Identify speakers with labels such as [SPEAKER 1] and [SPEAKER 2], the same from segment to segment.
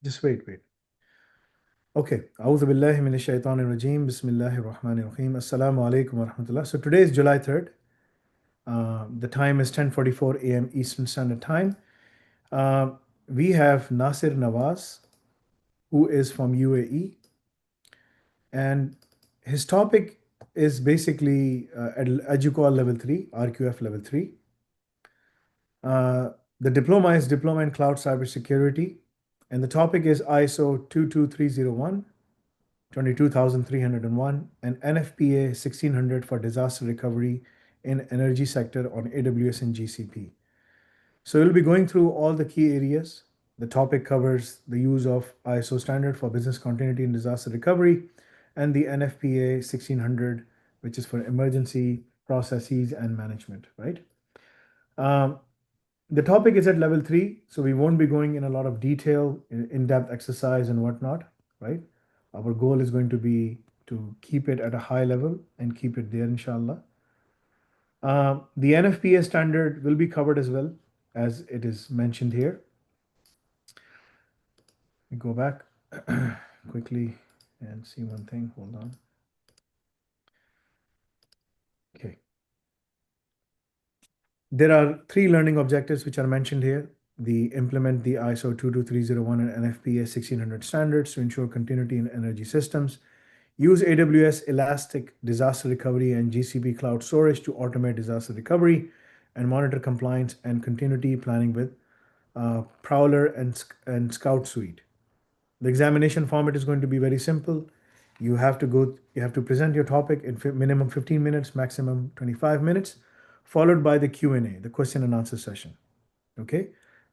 [SPEAKER 1] Just wait. Okay. A'udhu billahi minash shaitanir rajim. Bismillahir rahmanir rahim. Assalamu alaikum wa rahmatullah. So today is July 3rd. The time is 10:44 a.m. Eastern Standard Time. We have Nasir Nawaz, who is from UAE, and his topic is basically EduQual Level 3, RQF Level 3. The diploma is Diploma in Cloud Cybersecurity, and the topic is ISO 22301, 22,301, and NFPA 1600 for disaster recovery in energy sector on AWS and GCP. So we'll be going through all the key areas. The topic covers the use of ISO standard for business continuity and disaster recovery, and the NFPA 1600, which is for emergency processes and management, right? The topic is at level 3, so we won't be going in a lot of detail, in-depth exercise and whatnot, right? Our goal is going to be to keep it at a high level and keep it there, inshallah. The NFPA standard will be covered as well, as it is mentioned here. We go back quickly and see one thing. Hold on. Okay. There are 3 learning objectives which are mentioned here. Implement the ISO 22301 and NFPA 1600 standards to ensure continuity in energy systems. Use AWS Elastic Disaster Recovery and GCP Cloud Storage to automate disaster recovery and monitor compliance and continuity planning with Prowler and Scout Suite. The examination format is going to be very simple. You have to present your topic in minimum 15 minutes, maximum 25 minutes, followed by the Q&A, the question and answer session. Okay,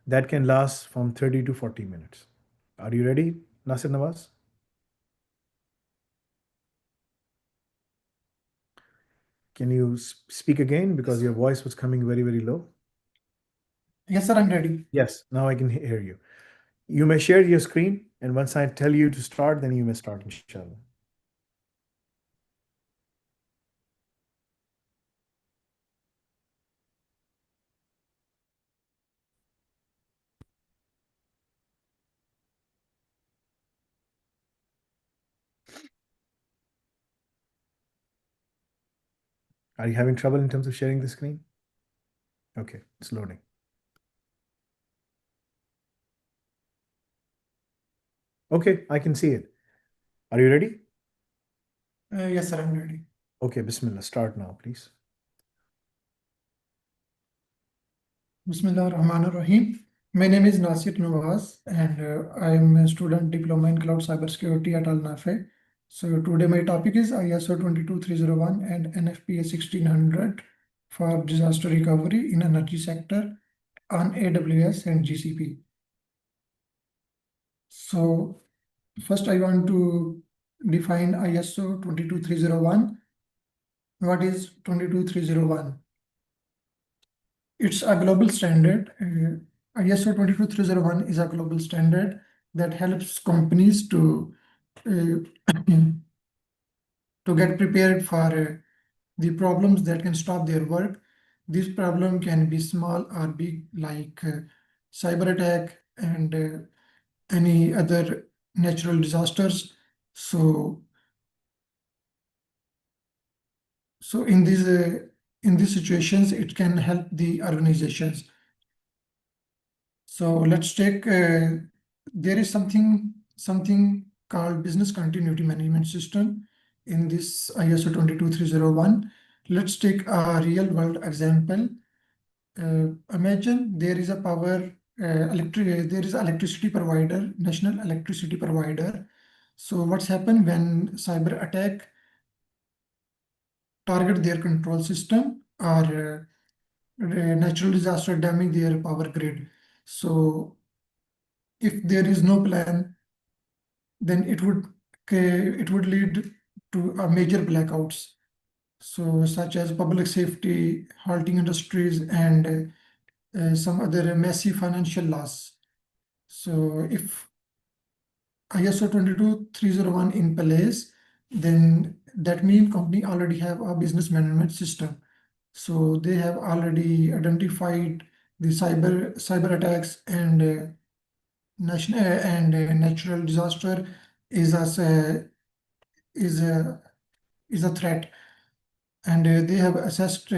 [SPEAKER 1] that can last from 30 to 40 minutes. Are you ready, Nasir Nawaz? Can you speak again, because your voice was coming very, very low?
[SPEAKER 2] Yes, sir, I'm ready.
[SPEAKER 1] Yes, now I can hear you. You may share your screen, and once I tell you to start, then you may start, inshallah. Are you having trouble in terms of sharing the screen? Okay, it's loading. Okay, I can see it. Are you ready?
[SPEAKER 2] Yes, sir, I'm ready.
[SPEAKER 1] Okay, Bismillah. Start now, please.
[SPEAKER 2] Bismillah ar-Rahman ar-Rahim. My name is Nasir Nawaz, and I'm a student diploma in cloud cybersecurity at NFPA. So today my topic is ISO 22301 and NFPA 1600 for disaster recovery in energy sector on AWS and GCP. So first I want to define ISO 22301. What is 22301? It's a global standard. ISO 22301 is a global standard that helps companies to get prepared for the problems that can stop their work. This problem can be small or big, like cyber attack and any other natural disasters. So in these situations, it can help the organizations. So let's take there is something called business continuity management system in this ISO 22301. Let's take a real world example. Imagine there is a electricity provider, national electricity provider. So what's happened when cyber attack target their control system, or natural disaster damage their power grid? So if there is no plan, then it would lead to a major blackouts. So such as public safety, halting industries, and some other massive financial loss. So if ISO 22301 in place, then that means company already have a business management system. So they have already identified the cyber attacks and national and natural disaster is is a is a threat, and they have assessed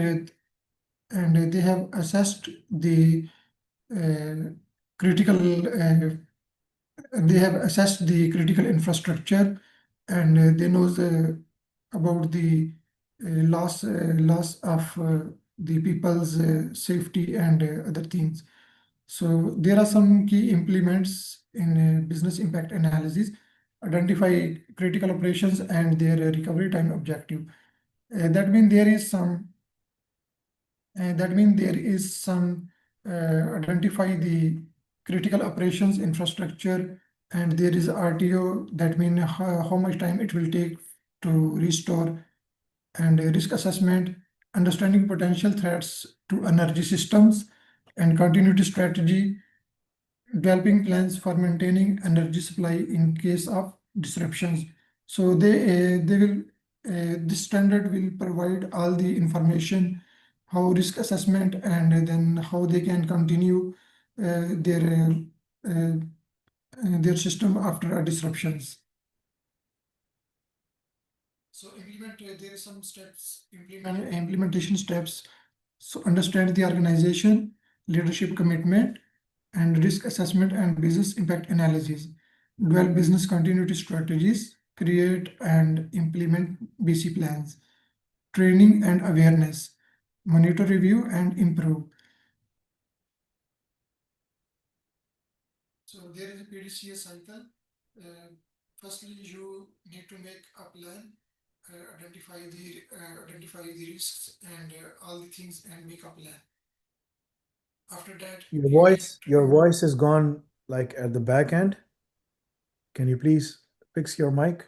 [SPEAKER 2] the uh, critical they have assessed the critical infrastructure, and they know about the loss of the people's safety and other things. So there are some key implements in business impact analysis: identify critical operations and their recovery time objective. That means there is some identify the critical operations infrastructure, and there is RTO. That means how much time it will take to restore, and risk assessment, understanding potential threats to energy systems, and continuity strategy, developing plans for maintaining energy supply in case of disruptions. So they will this standard will provide all the information, how risk assessment, and then how they can continue their system after a disruptions. So there are some steps, implementation steps. So understand the organization, leadership commitment, and risk assessment and business impact analysis. Develop business continuity strategies, create and implement BC plans, training and awareness, monitor, review, and improve. So there is a PDCA cycle. Firstly, you need to make a plan, identify the risks and all the things, and make a plan. After that,
[SPEAKER 1] Your voice is gone like at the back end. Can you please fix your mic?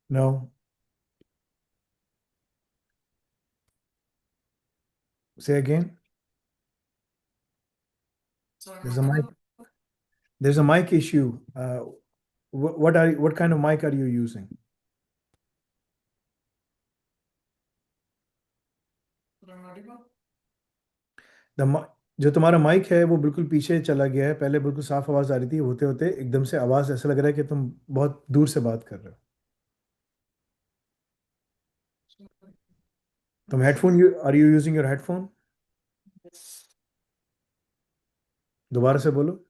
[SPEAKER 1] No. Say again. There's a mic issue. What kind of mic are you using? जो तुम्हारा mic है वो बिल्कुल पीछे चला गया है। पहले बिल्कुल साफ आवाज आ रही थी, होते होते एकदम से आवाज ऐसा लग रहा है कि तुम बहुत दूर से बात कर रहे हो। तुम headphone are you using your headphone? दोबारा से बोलो।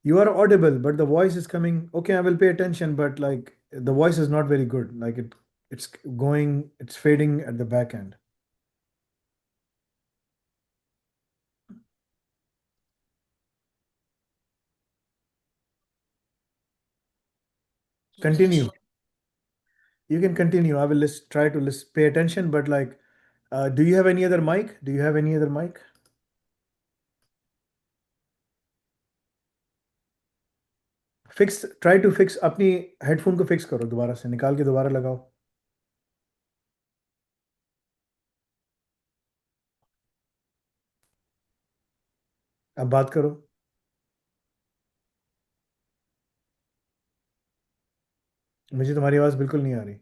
[SPEAKER 1] You are audible, but the voice is coming. Okay, I will pay attention, but like the voice is not very good. Like it's fading at the back end. Continue. You can continue. I will try to pay attention, but like, do you have any other mic? Do you have any other mic? Try to fix अपनी headphone को fix करो, दोबारा से निकाल के दोबारा लगाओ। अब बात करो। मुझे तुम्हारी आवाज बिल्कुल नहीं आ रही।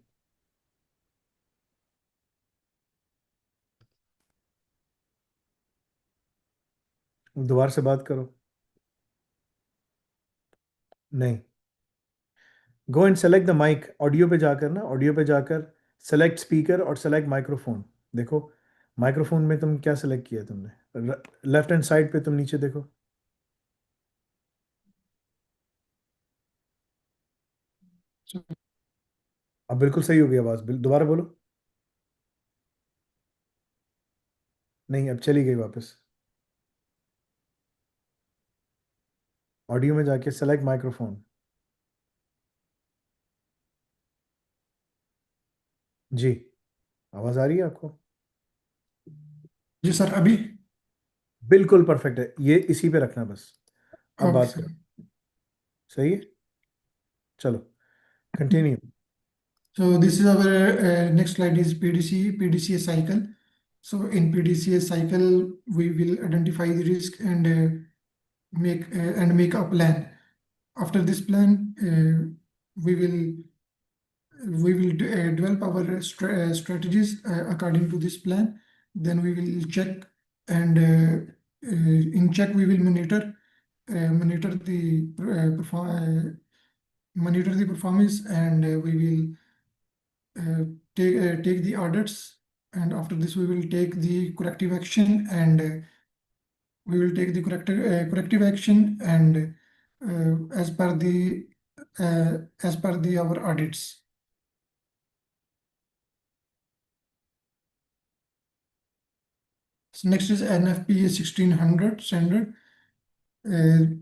[SPEAKER 1] दोबारा से बात करो। नहीं। Go and select the mic. Audio पे जाकर ऑडियो पे जाकर सेलेक्ट स्पीकर और सेलेक्ट माइक्रोफोन। देखो माइक्रोफोन में तुम क्या सेलेक्ट किया तुमने? लेफ्ट हैंड साइड पे तुम नीचे देखो। अब बिल्कुल सही हो गई आवाज। दोबारा बोलो। नहीं, अब चली गई वापस। ऑडियो में जाके सेलेक्ट माइक्रोफोन। जी, आवाज आ रही है आपको?
[SPEAKER 2] जी सर, अभी
[SPEAKER 1] बिल्कुल परफेक्ट है। ये इसी पे रखना बस। अब बात करो। सही है, चलो continue.
[SPEAKER 2] So this is our next slide is PDCA cycle. So in PDCA cycle, we will identify the risk and make a plan. After this plan, we will develop our strategies according to this plan. Then we will check And in check, we will monitor the performance, and we will take the audits. And after this, we will take the corrective action, and we will take the corrective action, and as per the our audits. So next is NFPA 1600 standard. NFPA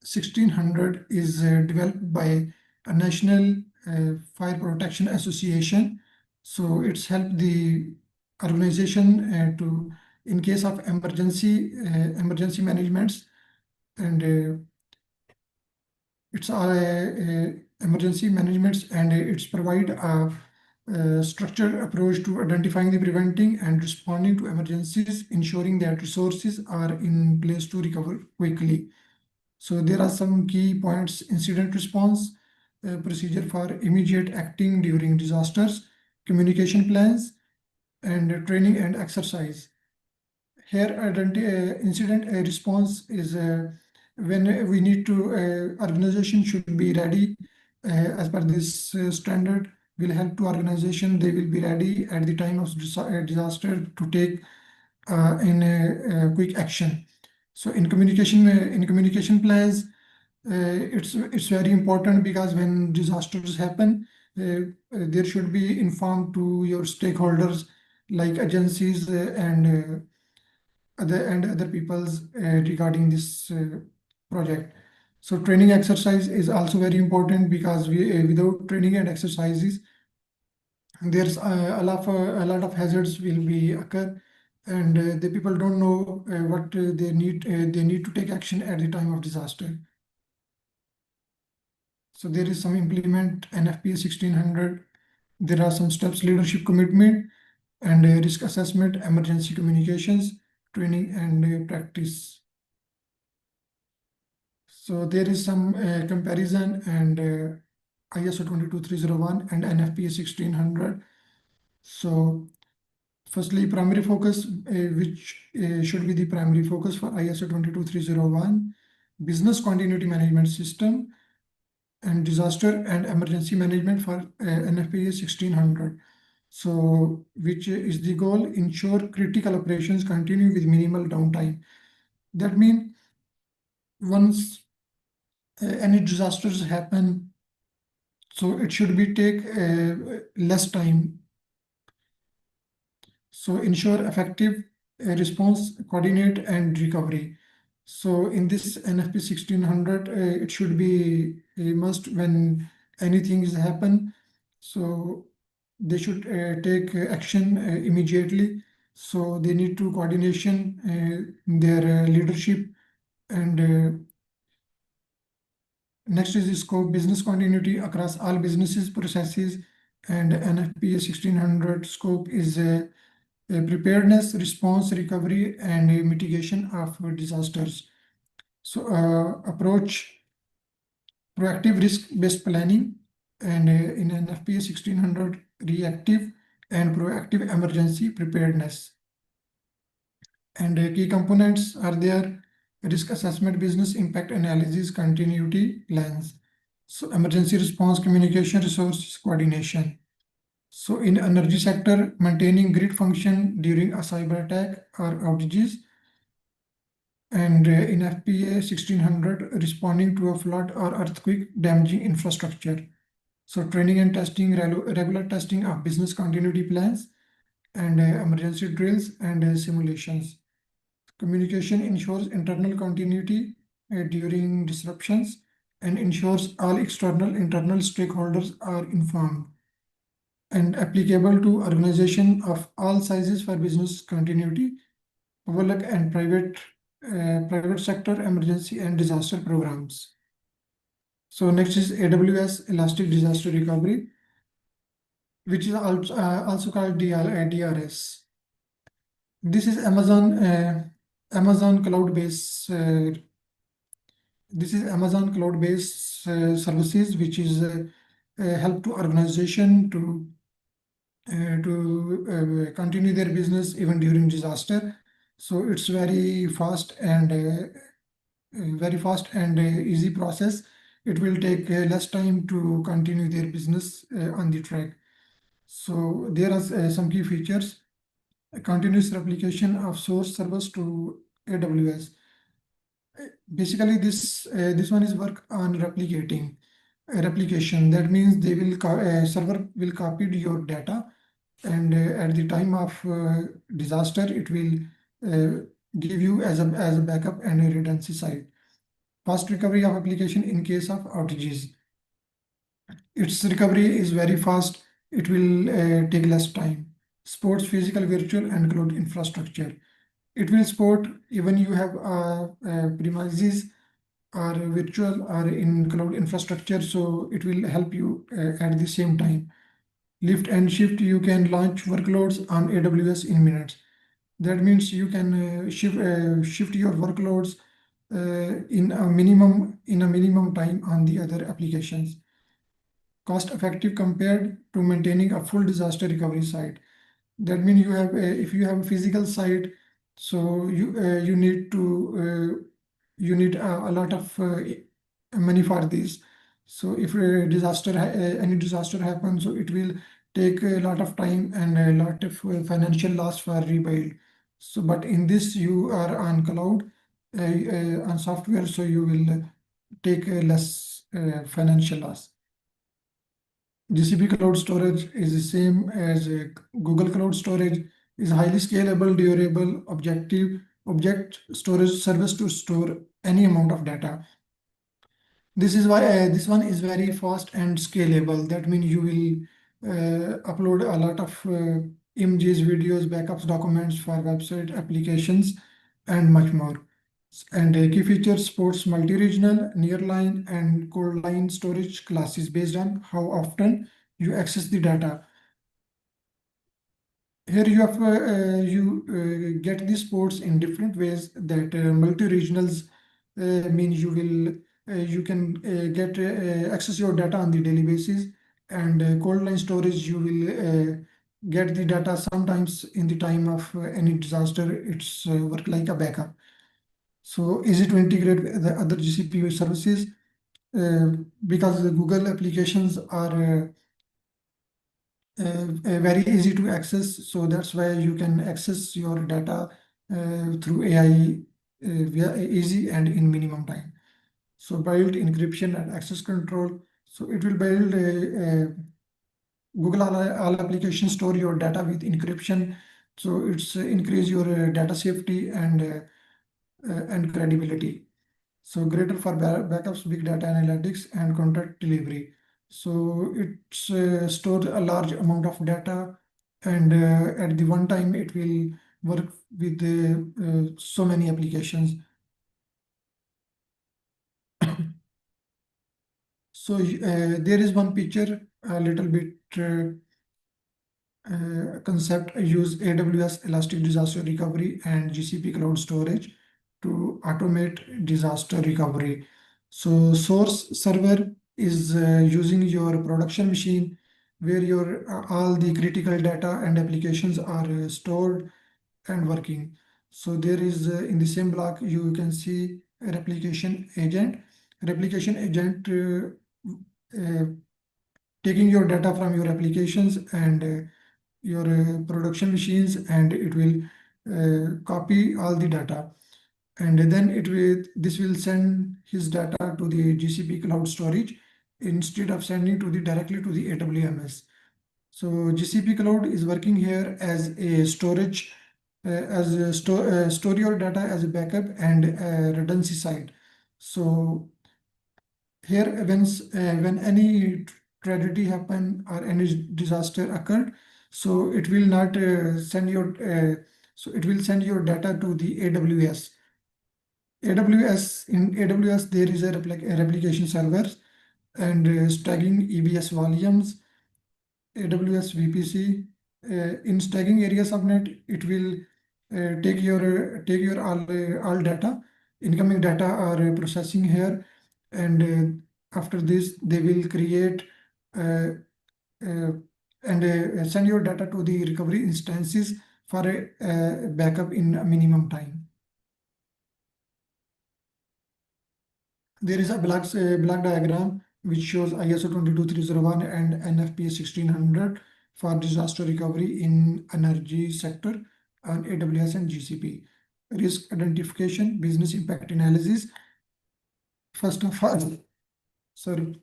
[SPEAKER 2] 1600 is developed by a National Fire Protection Association. So it's helped the organization in case of emergency managements, and it's emergency management, and it's provide a structured approach to identifying, the preventing, and responding to emergencies, ensuring that resources are in place to recover quickly. So there are some key points: incident response, procedure for immediate acting during disasters, communication plans, and training and exercise. Here, incident response is when we need to, organization should be ready as per this standard. Will help to organization, they will be ready at the time of disaster to take in quick action. So in communication plans, it's very important, because when disasters happen, there should be informed to your stakeholders like agencies and other people's regarding this project. So training exercise is also very important, because without training and exercises, there's a lot of hazards will be occur, and the people don't know what they need to take action at the time of disaster. So there is some implement NFPA 1600. There are some steps: leadership commitment, and risk assessment, emergency communications, training, and practice. So there is some comparison, and ISO 22301 and NFPA 1600. So firstly, primary focus, which should be the primary focus for ISO 22301, business continuity management system, and disaster and emergency management for NFPA 1600. So which is the goal: ensure critical operations continue with minimal downtime. That means once any disasters happen, so it should be take less time. So ensure effective response, coordinate, and recovery. So in this NFP 1600, it should be a must when anything is happen. So they should take action immediately. So they need to coordination their leadership, and next is the scope: business continuity across all businesses processes, and NFPA 1600 scope is preparedness, response, recovery, and mitigation of disasters. So approach proactive risk-based planning, and in NFPA 1600 reactive and proactive emergency preparedness. And key components are there: risk assessment, business impact analysis, continuity plans. So emergency response, communication, resources coordination. So in energy sector, maintaining grid function during a cyber attack or outages. And in FPA 1600, responding to a flood or earthquake damaging infrastructure. So training and testing, regular testing of business continuity plans, and emergency drills and simulations. Communication ensures internal continuity during disruptions, and ensures all internal stakeholders are informed, and applicable to organization of all sizes for business continuity, public and private sector emergency and disaster programs. So next is AWS, Elastic Disaster Recovery, which is also called DRS. This is Amazon cloud-based. This is Amazon cloud-based services, which is help to organization to continue their business even during disaster. So it's very fast and easy process. It will take less time to continue their business on the track. So there are some key features: a continuous replication of source servers to AWS. Basically, this one is work on replicating replication. That means server will copy your data, and at the time of disaster, it will give you as a backup and a redundancy side. Fast recovery of application in case of outages. Its recovery is very fast. It will take less time. Supports physical, virtual, and cloud infrastructure. It will support even you have premises or virtual or in cloud infrastructure. So it will help you at the same time. Lift and shift. You can launch workloads on AWS in minutes. That means you can shift your workloads in a minimum time on the other applications. Cost effective compared to maintaining a full disaster recovery site. That means you have if you have a physical site, so you need to you need a lot of money for this. So if any disaster happens, so it will take a lot of time and a lot of financial loss for rebuild. So but in this you are on cloud, on software, so you will take less financial loss. GCP cloud storage is the same as Google Cloud Storage, is highly scalable, durable, object storage service to store any amount of data. This is why this one is very fast and scalable. That means you will upload a lot of images, videos, backups, documents for website applications, and much more. And key features: supports multi-regional, nearline, and cold line storage classes based on how often you access the data. Here you have get these ports in different ways. That multi-regionals means you can get access your data on the daily basis, and cold line storage you will get the data sometimes in the time of any disaster. It's work like a backup. So easy to integrate with the other GCP services because the Google applications are very easy to access. So that's why you can access your data through AI via easy and in minimum time. So build encryption and access control. So it will build Google all applications store your data with encryption. So it's increase your data safety and credibility. So greater for backups, big data analytics, and content delivery. So it's stores a large amount of data, and at the one time it will work with so many applications. So there is one picture, a little bit concept. I use AWS Elastic Disaster Recovery and GCP Cloud Storage to automate disaster recovery. So source server is using your production machine where your all the critical data and applications are stored and working. So there is in the same block you can see a replication agent. Replication agent taking your data from your applications and your production machines, and it will copy all the data, and then this will send his data to the GCP cloud storage instead of sending directly to the AWS. So GCP cloud is working here as a storage, store your data as a backup and a redundancy side. So here when any tragedy happen or any disaster occurred, so it will not send your so it will send your data to the AWS. In AWS there is a replication server and stacking EBS volumes, AWS VPC. In stacking area subnet, it will take your all data, incoming data are processing here, and after this they will create uh, uh, and send your data to the recovery instances for a backup in a minimum time. There is a block diagram which shows ISO 22301 and NFPA 1600 for disaster recovery in energy sector on AWS and GCP. Risk identification, business impact analysis. First of all, sorry,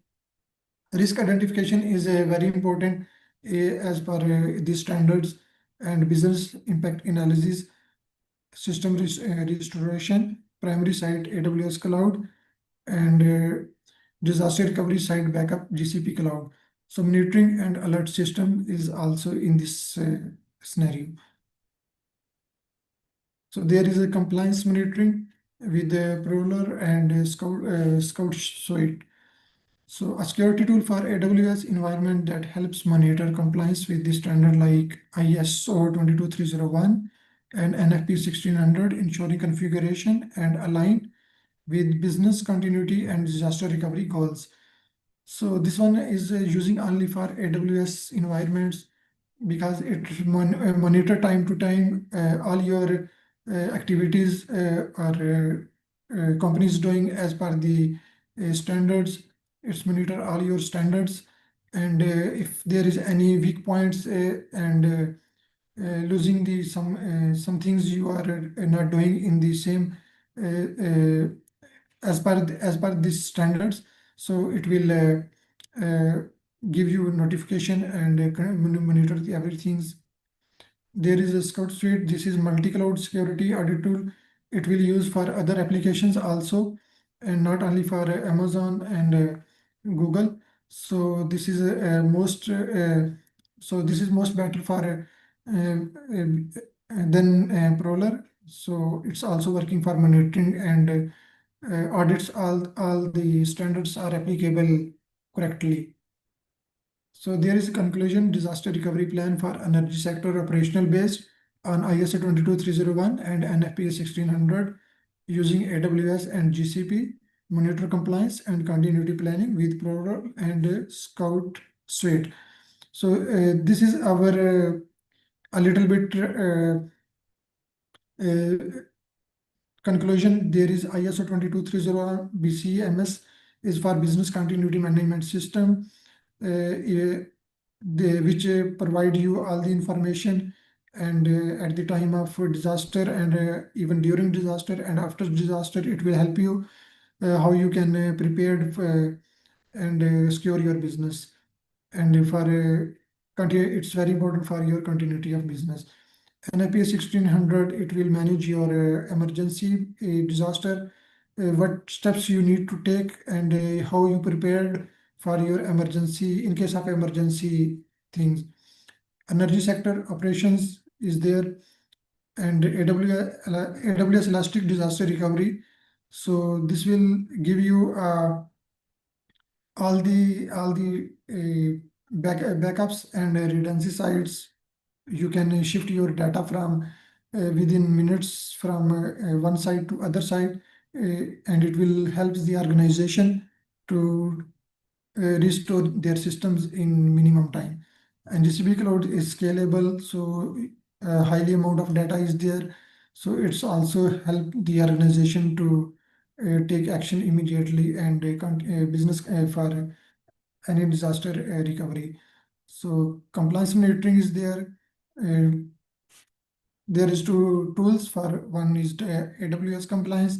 [SPEAKER 2] risk identification is a very important as per these standards, and business impact analysis, system restoration, primary site AWS cloud, and disaster recovery site backup GCP cloud. So monitoring and alert system is also in this scenario. So there is a compliance monitoring with the Prowler and Scout Suite. So a security tool for AWS environment that helps monitor compliance with the standard like ISO 22301 and NFPA 1600, ensuring configuration and align with business continuity and disaster recovery goals. So this one is using only for AWS environments because it monitor time to time all your activities are companies doing as per the standards. It's monitor all your standards, and if there is any weak points and losing the some things you are not doing in the same as per these standards, so it will give you notification and monitor the everything. There is a Scout Suite. This is multi-cloud security audit tool. It will use for other applications also, and not only for Amazon and Google. So this is most better for than Prowler. So it's also working for monitoring and audits all the standards are applicable correctly. So there is a conclusion: disaster recovery plan for energy sector operational based on ISO 22301 and NFPA 1600 using AWS and GCP, monitor compliance and continuity planning with Prowler and Scout Suite. So this is our a little bit conclusion. There is ISO 22301 BCMS is for business continuity management system, which provide you all the information and at the time of disaster and even during disaster and after disaster, it will help you how you can prepare and secure your business, and for it's very important for your continuity of business. NFPA 1600, it will manage your emergency disaster, what steps you need to take, and how you prepared for your emergency in case of emergency things. Energy sector operations is there, and AWS Elastic Disaster Recovery. So this will give you all the backups and redundancy sites. You can shift your data from within minutes from one side to other side, and it will help the organization to restore their systems in minimum time. And GCP cloud is scalable, so highly amount of data is there. So it's also help the organization to take action immediately and business for any disaster recovery. So compliance monitoring is there. There is two tools for one is AWS compliance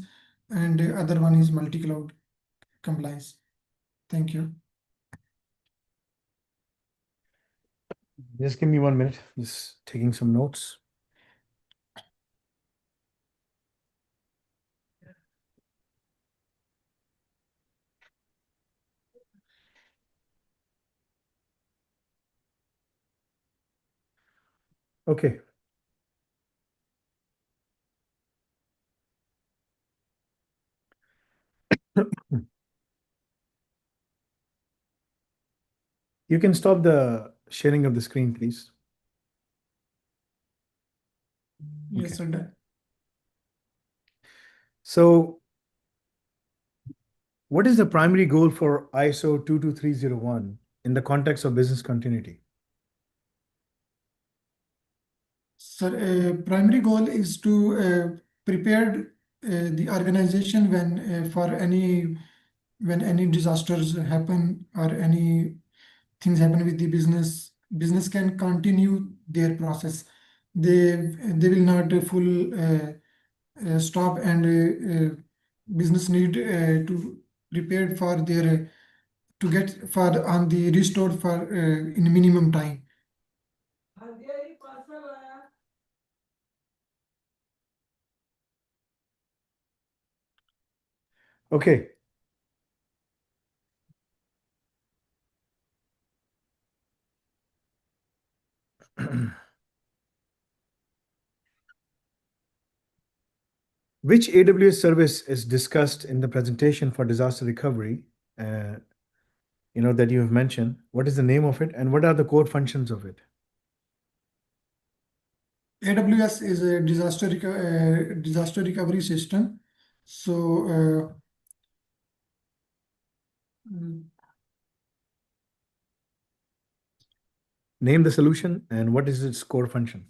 [SPEAKER 2] and the other one is multi-cloud compliance. Thank you.
[SPEAKER 1] Just give me 1 minute. Just taking some notes. Okay. You can stop the sharing of the screen, please.
[SPEAKER 2] Yes,
[SPEAKER 1] Okay.
[SPEAKER 2] sir.
[SPEAKER 1] So what is the primary goal for ISO 22301 in the context of business continuity?
[SPEAKER 2] Sir, primary goal is to prepare the organization for when any disasters happen or any things happen with the business. Business can continue their process. They will not stop, and business need to prepare for their to get for on the restored for in minimum time.
[SPEAKER 1] Okay. Which AWS service is discussed in the presentation for disaster recovery, that you have mentioned? What is the name of it, and what are the core functions of it?
[SPEAKER 2] AWS is a disaster recovery system. So
[SPEAKER 1] Name the solution and what is its core function?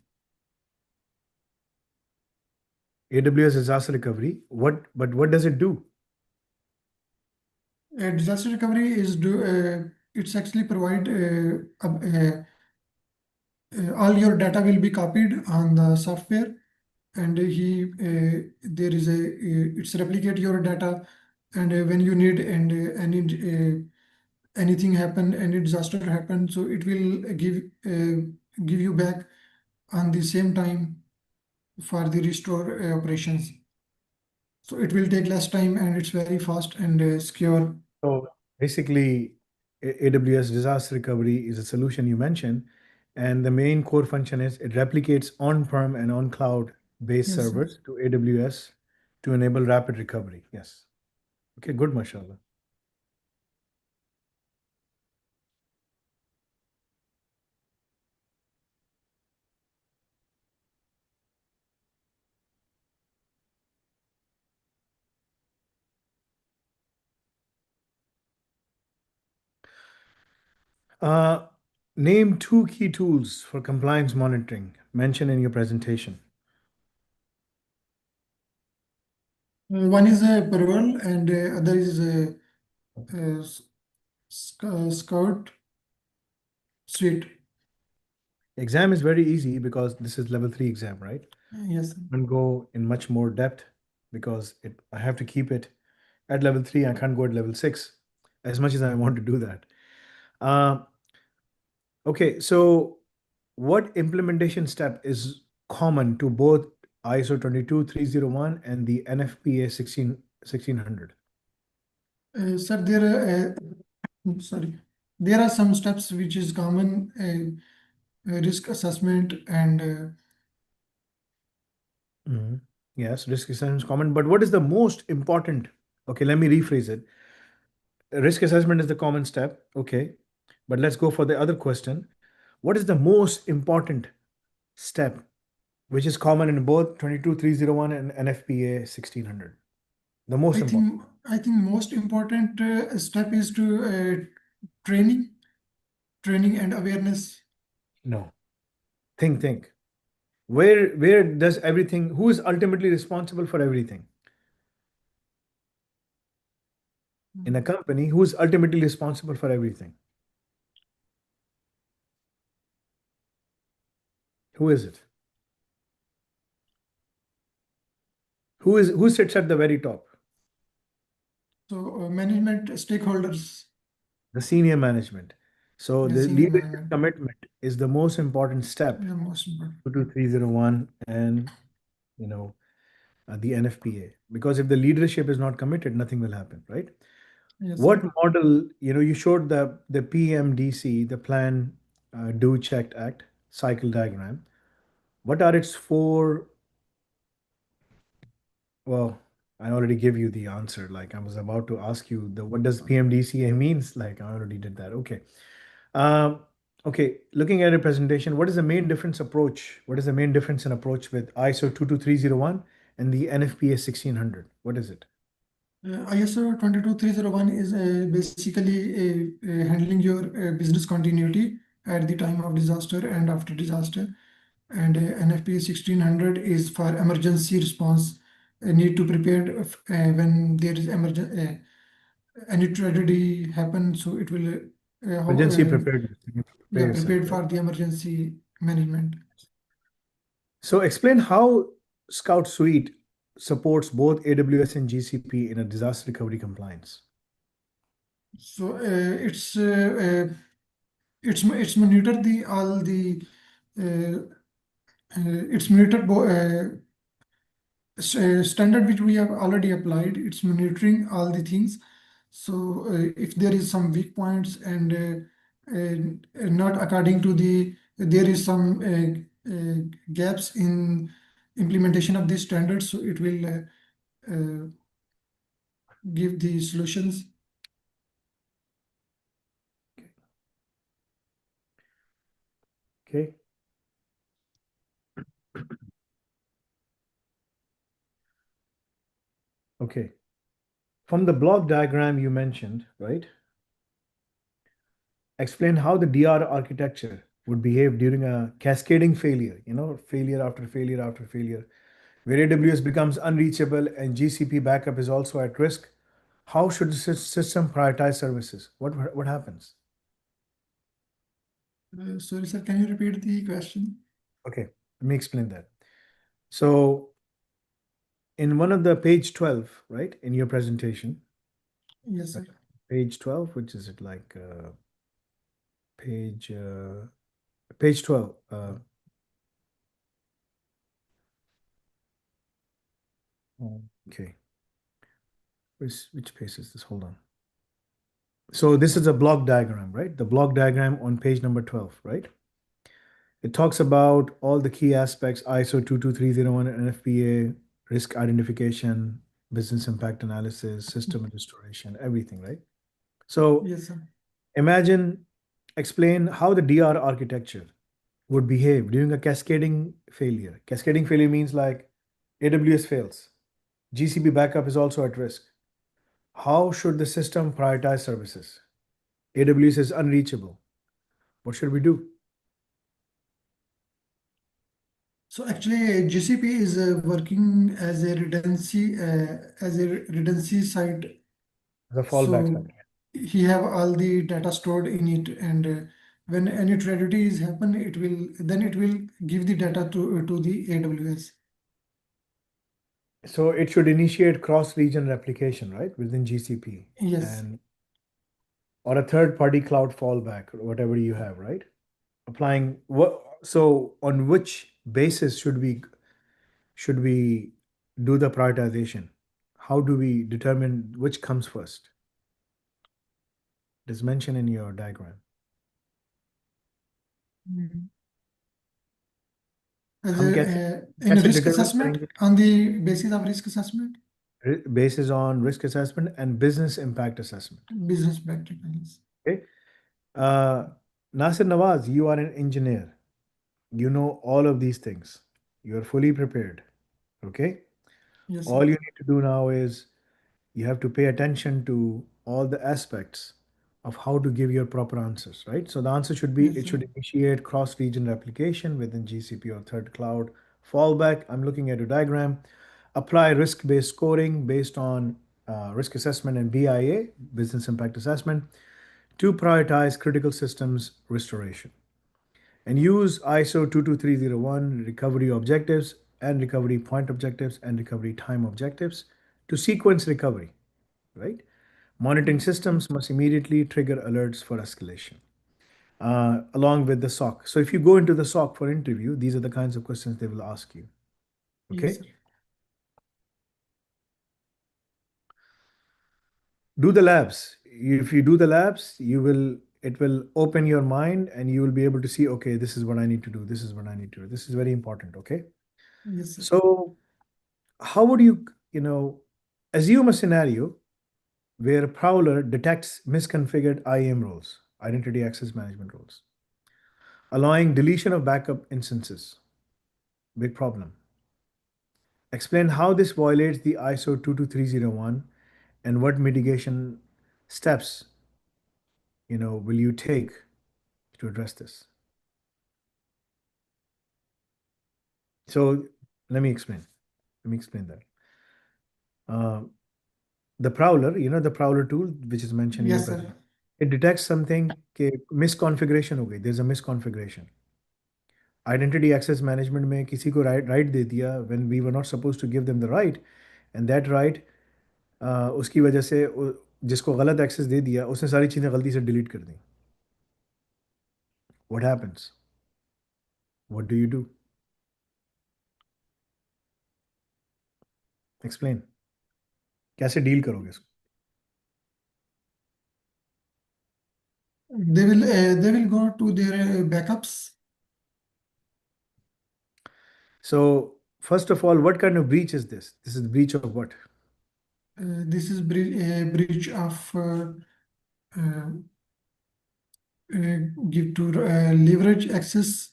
[SPEAKER 1] AWS disaster recovery. But what does it do?
[SPEAKER 2] disaster recovery is it's actually provide all your data will be copied on the software, and there is it's replicate your data, and when you need and anything happen, any disaster happen, so it will give you back on the same time for the restore operations. So it will take less time, and it's very fast and secure.
[SPEAKER 1] So basically, AWS disaster recovery is a solution you mentioned, and the main core function is it replicates on-prem and on-cloud based
[SPEAKER 2] Yes, sir.
[SPEAKER 1] servers to AWS to enable rapid recovery. Yes. Okay, good, mashallah. Name 2 key tools for compliance monitoring mentioned in your presentation.
[SPEAKER 2] One is a Pervel, and other is a Scout Suite.
[SPEAKER 1] Exam is very easy because this is level 3 exam, right?
[SPEAKER 2] Yes, sir.
[SPEAKER 1] And go in much more depth because I have to keep it at level 3. I can't go at level 6 as much as I want to do that. Okay, so what implementation step is common to both ISO 22301 and the NFPA 1600?
[SPEAKER 2] Sir, there are some steps which is common, risk assessment and
[SPEAKER 1] Yes, risk assessment is common, but what is the most important? Okay, let me rephrase it. Risk assessment is the common step. Okay, but let's go for the other question. What is the most important step which is common in both 22301 and NFPA 1600? The most important.
[SPEAKER 2] I think most important step is to training and awareness.
[SPEAKER 1] No. Think. Where does everything, who is ultimately responsible for everything? In a company, who is ultimately responsible for everything? Who is it? Who sits at the very top?
[SPEAKER 2] So management stakeholders,
[SPEAKER 1] The senior management. So
[SPEAKER 2] the
[SPEAKER 1] the
[SPEAKER 2] senior
[SPEAKER 1] leadership
[SPEAKER 2] management,
[SPEAKER 1] commitment is the most important step.
[SPEAKER 2] the most important.
[SPEAKER 1] 22301 and the NFPA. Because if the leadership is not committed, nothing will happen, right?
[SPEAKER 2] Yes,
[SPEAKER 1] What
[SPEAKER 2] sir.
[SPEAKER 1] model, you showed the PMDC, the Plan, Do, Checked, Act cycle diagram. What are its four? Well, I already gave you the answer. Like I was about to ask you what does PMDCA means? Like I already did that. Okay. Um, okay. Looking at a presentation, what is the main difference approach? What is the main difference in approach with ISO 22301 and the NFPA 1600? What is it?
[SPEAKER 2] ISO 22301 is basically handling your business continuity at the time of disaster and after disaster. and NFPA 1600 is for emergency response. Need to prepare when there is any tragedy happen, so it will
[SPEAKER 1] Emergency preparedness. You need to prepare
[SPEAKER 2] yeah,
[SPEAKER 1] yourself,
[SPEAKER 2] prepared
[SPEAKER 1] right?
[SPEAKER 2] for the emergency management.
[SPEAKER 1] So explain how Scout Suite supports both AWS and GCP in a disaster recovery compliance.
[SPEAKER 2] So it's monitor the all the uh, it's monitor standard which we have already applied. It's monitoring all the things. So if there is some weak points and not according to there is some gaps in implementation of these standards, so it will give the solutions.
[SPEAKER 1] Okay. Okay. From the block diagram you mentioned, right? Explain how the DR architecture would behave during a cascading failure, failure after failure after failure, where AWS becomes unreachable and GCP backup is also at risk. How should the system prioritize services? What happens?
[SPEAKER 2] Sorry, sir, can you repeat the question?
[SPEAKER 1] Okay, let me explain that. So in one of the page 12, right, in your presentation,
[SPEAKER 2] Yes,
[SPEAKER 1] right,
[SPEAKER 2] sir.
[SPEAKER 1] page 12, which is it like page page 12. Okay, which page is this? Hold on. So this is a block diagram, right? The block diagram on page number 12, right? It talks about all the key aspects, ISO 22301 and NFPA, risk identification, business impact analysis, system restoration, everything, right? So
[SPEAKER 2] Yes, sir.
[SPEAKER 1] imagine, explain how the DR architecture would behave during a cascading failure. Cascading failure means like AWS fails, GCP backup is also at risk. How should the system prioritize services? AWS is unreachable. What should we do?
[SPEAKER 2] So actually, GCP is working as a redundancy site.
[SPEAKER 1] The fallback
[SPEAKER 2] So
[SPEAKER 1] side.
[SPEAKER 2] he have all the data stored in it, and when any tragedy is happen, it will give the data to the AWS.
[SPEAKER 1] So it should initiate cross-region replication, right, within GCP
[SPEAKER 2] Yes,
[SPEAKER 1] and or a third-party cloud fallback, or whatever you have, right? Applying what? So on which basis should we do the prioritization? How do we determine which comes first? It is mentioned in your diagram.
[SPEAKER 2] Mhm. As
[SPEAKER 1] हम
[SPEAKER 2] a
[SPEAKER 1] कैसे
[SPEAKER 2] in a
[SPEAKER 1] कैसे
[SPEAKER 2] risk
[SPEAKER 1] determine
[SPEAKER 2] assessment,
[SPEAKER 1] करेंगे?
[SPEAKER 2] on the basis of risk assessment,
[SPEAKER 1] Basis on risk assessment and business impact assessment.
[SPEAKER 2] business practices.
[SPEAKER 1] Okay. Uh, Nasir Nawaz, you are an engineer. You know all of these things. You are fully prepared. Okay.
[SPEAKER 2] Yes, sir.
[SPEAKER 1] All you need to do now is you have to pay attention to all the aspects of how to give your proper answers, right? So the answer should be
[SPEAKER 2] Yes,
[SPEAKER 1] it
[SPEAKER 2] sir.
[SPEAKER 1] should initiate cross-region replication within GCP or third cloud. Fallback, I'm looking at a diagram. Apply risk-based scoring based on risk assessment and BIA, business impact assessment, to prioritize critical systems restoration. And use ISO 22301 recovery objectives and recovery point objectives and recovery time objectives to sequence recovery, right? Monitoring systems must immediately trigger alerts for escalation, along with the SOC. So if you go into the SOC for interview, these are the kinds of questions they will ask you.
[SPEAKER 2] Yes,
[SPEAKER 1] Okay.
[SPEAKER 2] sir.
[SPEAKER 1] Do the labs. If you do the labs, it will open your mind and you will be able to see, okay, this is what I need to do. This is what I need to do. This is very important. Okay.
[SPEAKER 2] Yes, sir.
[SPEAKER 1] So how would assume a scenario where a prowler detects misconfigured IAM roles, identity access management roles, allowing deletion of backup instances. Big problem. Explain how this violates the ISO 22301 and what mitigation steps, will you take to address this? So let me explain. Let me explain that. Uh, the Prowler, the Prowler tool, which is mentioned in your
[SPEAKER 2] Yes, sir.
[SPEAKER 1] presentation, it detects something कि misconfiguration हो गई. There's a misconfiguration. Identity access management में किसी को right दे दिया when we were not supposed to give them the right, and that right उसकी वजह से जिसको गलत एक्सेस दे दिया उसने सारी चीज़ें गलती से डिलीट कर दी. What happens? What do you do? Explain. कैसे डील करोगे इसको?
[SPEAKER 2] They will go to their backups.
[SPEAKER 1] So first of all, what kind of breach is this? This is breach of what?
[SPEAKER 2] This is breach of uh, give to leverage access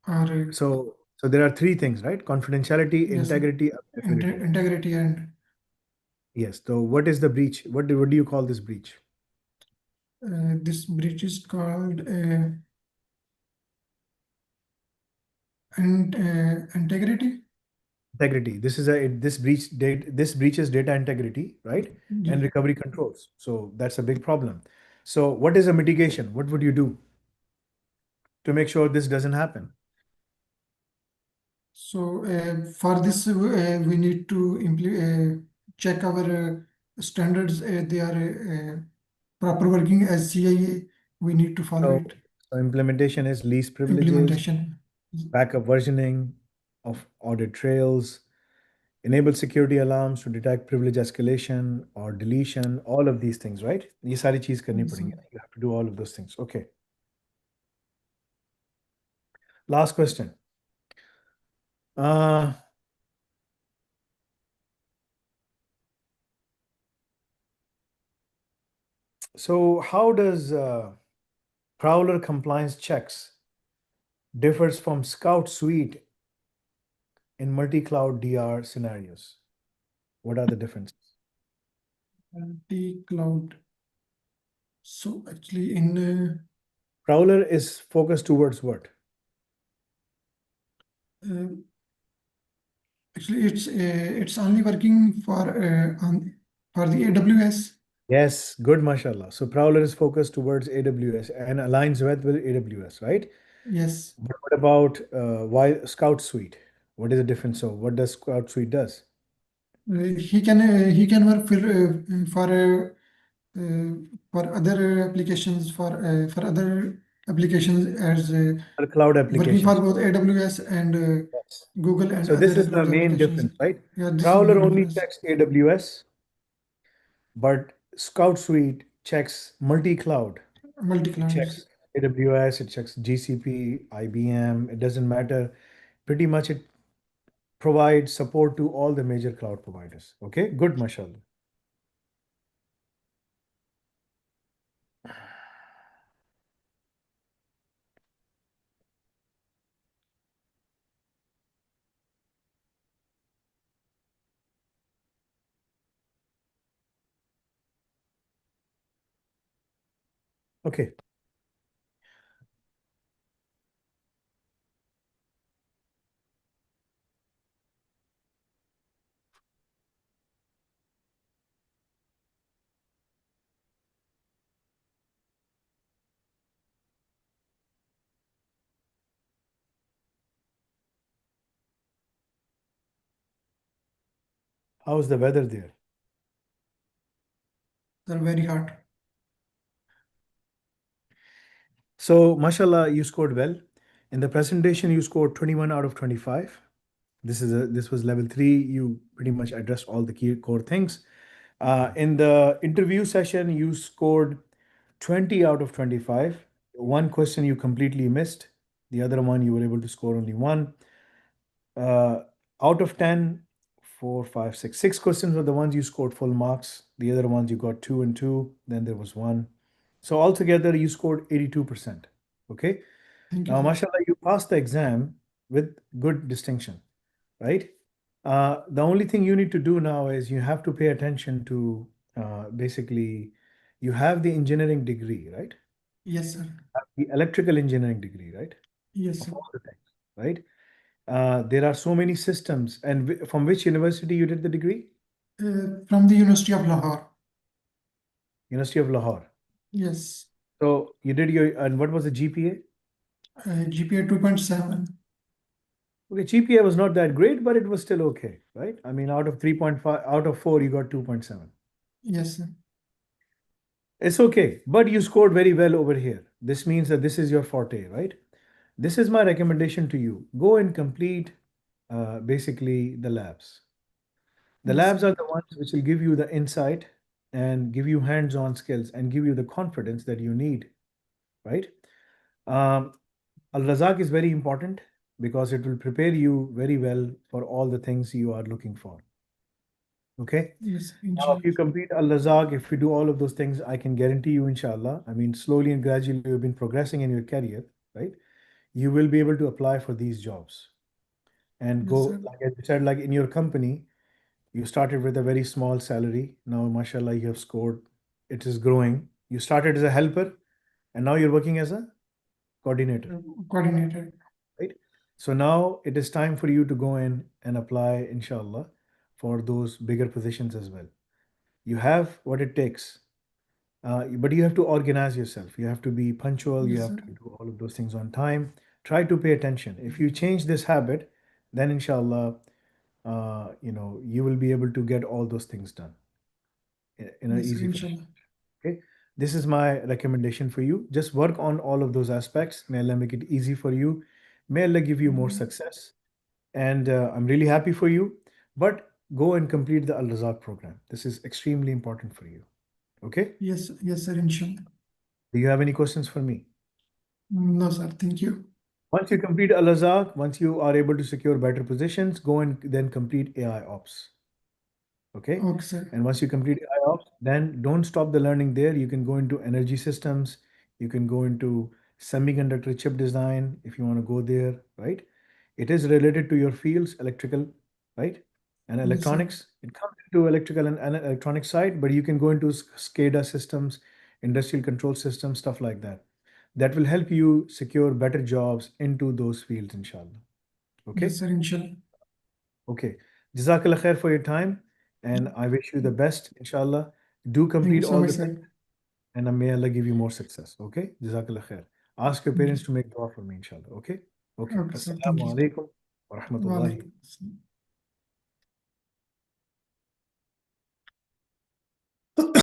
[SPEAKER 2] or
[SPEAKER 1] So there are three things, right? Confidentiality,
[SPEAKER 2] yes, sir.
[SPEAKER 1] integrity, availability.
[SPEAKER 2] Integrity and
[SPEAKER 1] Yes. So what is the breach? What do you call this breach?
[SPEAKER 2] this breach is called and integrity.
[SPEAKER 1] Integrity. This breaches data integrity, right? And
[SPEAKER 2] Yeah.
[SPEAKER 1] recovery controls. So that's a big problem. So what is a mitigation? What would you do to make sure this doesn't happen?
[SPEAKER 2] So for this, we need to check our standards. They are proper working as CIA. We need to follow
[SPEAKER 1] So,
[SPEAKER 2] it.
[SPEAKER 1] so implementation is least privileges,
[SPEAKER 2] Implementation.
[SPEAKER 1] backup versioning of audit trails, enable security alarms to detect privilege escalation or deletion, all of these things, right? ये सारी चीज करनी
[SPEAKER 2] Yes,
[SPEAKER 1] पड़ेंगी.
[SPEAKER 2] sir.
[SPEAKER 1] You have to do all of those things. Okay. Last question. Uh, so how does Prowler compliance checks differs from Scout Suite in multi-cloud DR scenarios? What are the differences?
[SPEAKER 2] Multi-cloud. So actually in
[SPEAKER 1] Prowler is focused towards what?
[SPEAKER 2] uh, actually it's only working for the AWS.
[SPEAKER 1] Yes, good, mashallah. So Prowler is focused towards AWS and aligns with AWS, right?
[SPEAKER 2] Yes.
[SPEAKER 1] But what about why Scout Suite? What is the difference? So what does Scout Suite does?
[SPEAKER 2] He can work uh, for other applications for other applications as
[SPEAKER 1] For cloud
[SPEAKER 2] working for
[SPEAKER 1] applications.
[SPEAKER 2] both AWS and
[SPEAKER 1] Yes.
[SPEAKER 2] Google and
[SPEAKER 1] So this
[SPEAKER 2] other
[SPEAKER 1] is the
[SPEAKER 2] cloud
[SPEAKER 1] main
[SPEAKER 2] applications.
[SPEAKER 1] difference, right?
[SPEAKER 2] Yeah, this is
[SPEAKER 1] Prowler
[SPEAKER 2] main
[SPEAKER 1] only
[SPEAKER 2] difference.
[SPEAKER 1] checks AWS, but Scout Suite checks multi-cloud. It
[SPEAKER 2] Multi-clouds.
[SPEAKER 1] checks AWS, it checks GCP, IBM. It doesn't matter. Pretty much it provides support to all the major cloud providers. Okay, good, mashallah. Okay. How's the weather there?
[SPEAKER 2] They're very hard.
[SPEAKER 1] So, mashallah, you scored well. In the presentation, you scored 21 out of 25. This was level 3. You pretty much addressed all the key core things. In the interview session, you scored 20 out of 25. One question you completely missed. The other one you were able to score only one. Uh, Out of 10, 4, 5, 6. 6 questions were the ones you scored full marks. The other ones you got 2 and 2. Then there was one. So altogether, you scored 82%. Okay.
[SPEAKER 2] Thank you,
[SPEAKER 1] Now,
[SPEAKER 2] sir.
[SPEAKER 1] mashallah, you passed the exam with good distinction, right? The only thing you need to do now is you have to pay attention to basically, you have the engineering degree, right?
[SPEAKER 2] Yes, sir.
[SPEAKER 1] The electrical engineering degree, right?
[SPEAKER 2] Yes,
[SPEAKER 1] Of
[SPEAKER 2] sir.
[SPEAKER 1] all the things, right? There are so many systems. And from which university you did the degree?
[SPEAKER 2] From the University of Lahore.
[SPEAKER 1] University of Lahore.
[SPEAKER 2] Yes.
[SPEAKER 1] So you did and what was the GPA?
[SPEAKER 2] GPA 2.7.
[SPEAKER 1] Okay, GPA was not that great, but it was still okay, right? I mean, out of 3.5, out of 4, you got 2.7.
[SPEAKER 2] Yes, sir.
[SPEAKER 1] It's okay, but you scored very well over here. This means that this is your forte, right? This is my recommendation to you. Go and complete basically the labs. The
[SPEAKER 2] Yes,
[SPEAKER 1] labs
[SPEAKER 2] sir.
[SPEAKER 1] are the ones which will give you the insight and give you hands-on skills and give you the confidence that you need, right? Um, Al-Razak is very important because it will prepare you very well for all the things you are looking for. Okay.
[SPEAKER 2] Yes,
[SPEAKER 1] Now, if
[SPEAKER 2] inshallah.
[SPEAKER 1] you complete Al-Razak, if you do all of those things, I can guarantee you, inshallah, I mean, slowly and gradually you've been progressing in your career, right? You will be able to apply for these jobs and
[SPEAKER 2] Yes,
[SPEAKER 1] go,
[SPEAKER 2] sir.
[SPEAKER 1] like I said, like in your company, you started with a very small salary. Now, mashallah, you have scored, it is growing. You started as a helper and now you're working as a coordinator,
[SPEAKER 2] Coordinator.
[SPEAKER 1] right? So now it is time for you to go in and apply, inshallah, for those bigger positions as well. You have what it takes, but you have to organize yourself. You have to be punctual. You
[SPEAKER 2] Yes,
[SPEAKER 1] have
[SPEAKER 2] sir.
[SPEAKER 1] to do all of those things on time. Try to pay attention. If you change this habit, then inshallah, you will be able to get all those things done in an
[SPEAKER 2] Yes, sir.
[SPEAKER 1] easy fashion.
[SPEAKER 2] Inshallah.
[SPEAKER 1] Okay. This is my recommendation for you. Just work on all of those aspects. May Allah make it easy for you. May Allah give you more success. And I'm really happy for you. But go and complete the Al Razak program. This is extremely important for you. Okay.
[SPEAKER 2] Yes, yes, sir. Inshallah.
[SPEAKER 1] Do you have any questions for me?
[SPEAKER 2] No, sir. Thank you.
[SPEAKER 1] Once you complete Al Razak, once you are able to secure better positions, go and then complete AI Ops. Okay.
[SPEAKER 2] Okay, sir.
[SPEAKER 1] And once you complete IOPS, then don't stop the learning there. You can go into energy systems. You can go into semiconductor chip design if you want to go there, right? It is related to your fields, electrical, right? And
[SPEAKER 2] Yes, sir.
[SPEAKER 1] electronics. It comes into electrical and electronic side, but you can go into SCADA systems, industrial control systems, stuff like that. That will help you secure better jobs into those fields, inshallah. Okay?
[SPEAKER 2] Yes, sir. Inshallah.
[SPEAKER 1] Okay. Jazakallah khair for your time, and I wish you the best, inshallah. Do
[SPEAKER 2] Thank you
[SPEAKER 1] complete
[SPEAKER 2] so
[SPEAKER 1] all
[SPEAKER 2] much,
[SPEAKER 1] the things,
[SPEAKER 2] sir.
[SPEAKER 1] and may Allah give you more success. Okay? Jazakallah khair. Ask your
[SPEAKER 2] Thank
[SPEAKER 1] parents
[SPEAKER 2] you.
[SPEAKER 1] to make dua for me, inshallah. Okay? Okay.
[SPEAKER 2] Okay, sir. Thank
[SPEAKER 1] Assalamu
[SPEAKER 2] you.
[SPEAKER 1] alaikum wa rahmatullahi.
[SPEAKER 2] Walaikum assalam.